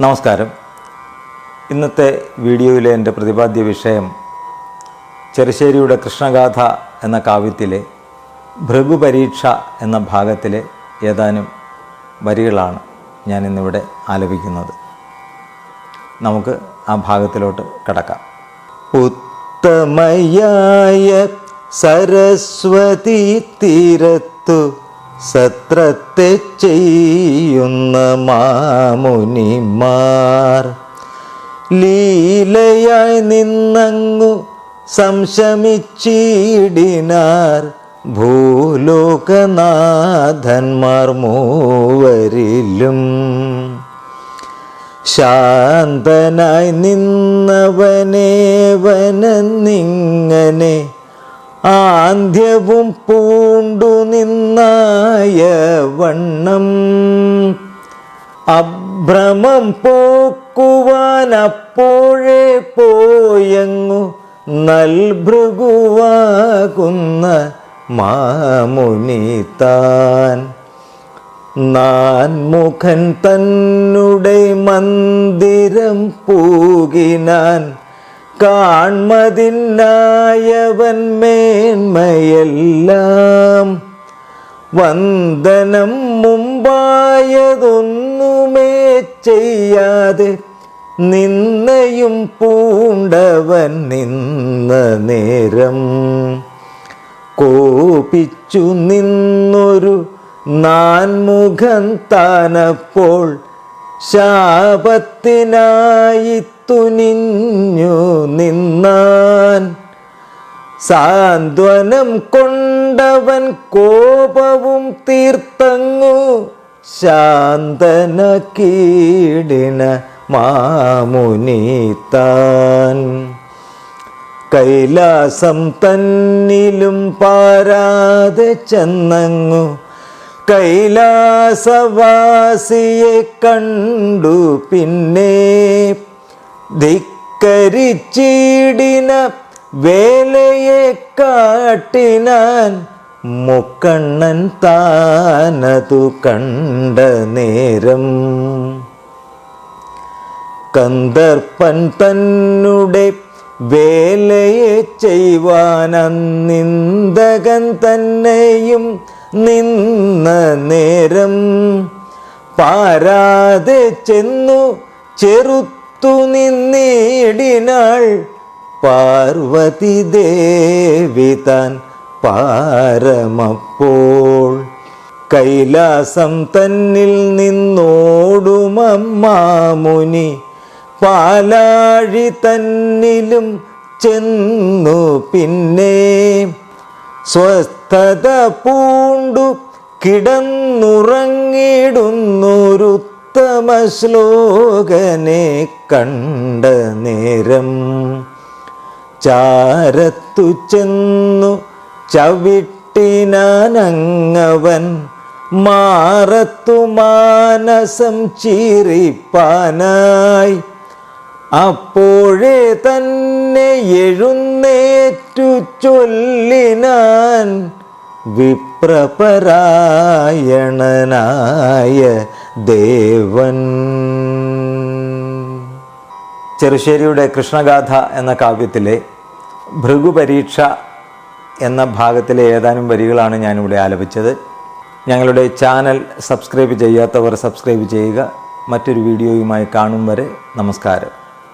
നമസ്കാരം. ഇന്നത്തെ വീഡിയോയിലെ എൻ്റെ പ്രതിപാദ്യ വിഷയം ചെറുശ്ശേരിയുടെ കൃഷ്ണഗാഥ എന്ന കാവ്യത്തിലെ ഭൃഗുപരീക്ഷ എന്ന ഭാഗത്തിലെ ഏതാനും വരികളാണ് ഞാനിന്നിവിടെ ആലപിക്കുന്നത്. നമുക്ക് ആ ഭാഗത്തിലോട്ട് കടക്കാം. ഉത്തമയായ സരസ്വതി തീരത്തു സത്രത്തെ ചെയ്യുന്ന മാമുനിമാർ ലീലയായി നിന്നങ്ങു സംശമിച്ചിടിനാർ ഭൂലോകനാഥന്മാർ മൂവരിലും. ശാന്തനായി നിന്നവനേവനെന്നിങ്ങനെ ആന്ധ്യവും പൂണ്ടു നിന്നായ വണ്ണം അഭ്രമം പോക്കുവാൻ അപ്പോഴേ പോയങ്ങു നൽഭൃഗുവാകുന്ന മാമുനി താൻ നാൻമുഖൻ തന്നുടെ മന്ദിരം പൂകിനാൻ കാൺമതിനായവൻ മേന്മയെല്ലാം വന്ദനം മുമ്പായതൊന്നുമേ ചെയ്യാതെ നിന്നയും പൂണ്ടവൻ നിന്ന നേരം കോപിച്ചു നിന്നൊരു നാൻമുഖൻ താനപ്പോൾ ശാപത്തിനായി തുനിഞ്ഞു നിന്നാൻ. സാന്ത്വനം കൊണ്ടവൻ കോപവും തീർത്തങ്ങു ശാന്തന കീടിന മാമുനി താൻ. കൈലാസം തന്നിലും പാരാതെ ചെന്നങ്ങു കൈലാസവാസിയെ കണ്ടു പിന്നെ ധിക്കരിച്ചിടിന വേലയെ കാട്ടിനാൻ മുക്കണ്ണൻ താനതു കണ്ട നേരം. കന്ദർപ്പൻ തന്നുടെ വേലയെ ചെയ്യുവാനന്ദകൻ തന്നെയും നിന്ന നേരം പാരാതെ ചെന്നു ചെറുത്തു നിന്നിടിനാൾ പാർവതി ദേവി താൻ പാരമപ്പോൾ. കൈലാസം തന്നിൽ നിന്നോടുമമ്മാമുനി പാലാഴി തന്നിലും ചെന്നു പിന്നെ സ്വസ്ഥത പൂണ്ടു കിടന്നുറങ്ങിടുന്നൊരുത്തമ ശ്ലോകനെ കണ്ട നേരം ചാരത്തു ചെന്നു ചവിട്ടിനാനങ്ങവൻ മാറത്തു മാനസം ചീറിപ്പാനായി. അപ്പോഴേ തന്നെ എഴുന്നേറ്റു ചൊല്ലിനാൻ വിപ്രപരായണനായ ദേവൻ. ചെറുശ്ശേരിയുടെ കൃഷ്ണഗാഥ എന്ന കാവ്യത്തിലെ ഭൃഗുപരീക്ഷ എന്ന ഭാഗത്തിലെ ഏതാനും വരികളാണ് ഞാനിവിടെ ആലപിച്ചത്. ഞങ്ങളുടെ ചാനൽ സബ്സ്ക്രൈബ് ചെയ്യാത്തവർ സബ്സ്ക്രൈബ് ചെയ്യുക. മറ്റൊരു വീഡിയോയുമായി കാണും വരെ നമസ്കാരം.